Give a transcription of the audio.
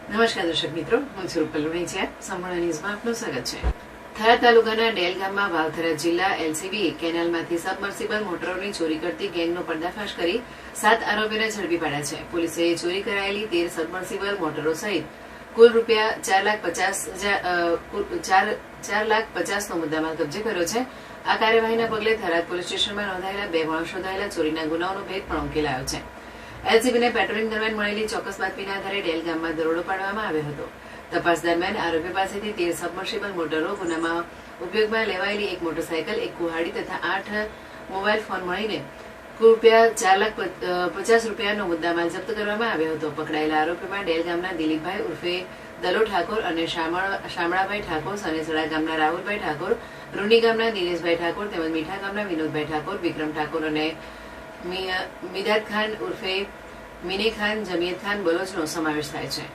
નમસ્કાર દર્શક મિત્રો, હું છું રૂપલ લુણીચિયા. સંપૂર્ણ ન્યૂઝમાં આપનું સ્વાગત છે. થરાદ તાલુકાના ડેલ ગામમાં વાવથરા જિલ્લા એલસીબી કેનાલમાંથી સબમર્સિબલ મોટરોની ચોરી કરતી ગેંગનો પર્દાફાશ કરી 7 આરોપીને ઝડપી પાડ્યા છે. પોલીસે ચોરી કરાયેલી 13 સબમર્સિબલ મોટરો સહિત કુલ રૂપિયા 4,50,000 નો મુદ્દામાલ કબજે કર્યો છે. આ કાર્યવાહીના પગલે થરાદ પોલીસ સ્ટેશનમાં નોંધાયેલા 2 ગણા શોધાયેલા ચોરીના ગુનાઓનો ભેદ પણ ઉકેલાયો છે. એલસીબીને પેટ્રોલિંગ દરમિયાન મળેલી ચોક્કસ બાતમીના આધારે ડેલ ગામમાં દરોડો પાડવામાં આવ્યો હતો. તપાસ દરમિયાન આરોપી પાસેથી 13 સબમર્સિબલ મોટરો, ગુનામાં ઉપયોગમાં લેવાયેલી 1 મોટરસાયકલ, 1 કુહાડી તથા 8 મોબાઈલ ફોન મળીને રૂપિયા 4,50,000 નો મુદ્દામાલ જપ્ત કરવામાં આવ્યો હતો. પકડાયેલા આરોપીમાં ડેલ ગામના દિલીપભાઈ ઉર્ફે દલો ઠાકોર અને શામળાભાઈ ઠાકોર, સનેસડા ગામના રાહુલભાઈ ઠાકોર, રૂની ગામના દિનેશભાઈ ઠાકોર તેમજ મીઠા ગામના વિનોદભાઈ ઠાકોર, વિક્રમ ઠાકોર અને મિદાદ ખાન ઉર્ફે મિની ખાન, જમીયત ખાન બલોચનો સમાવેશ થાય છે.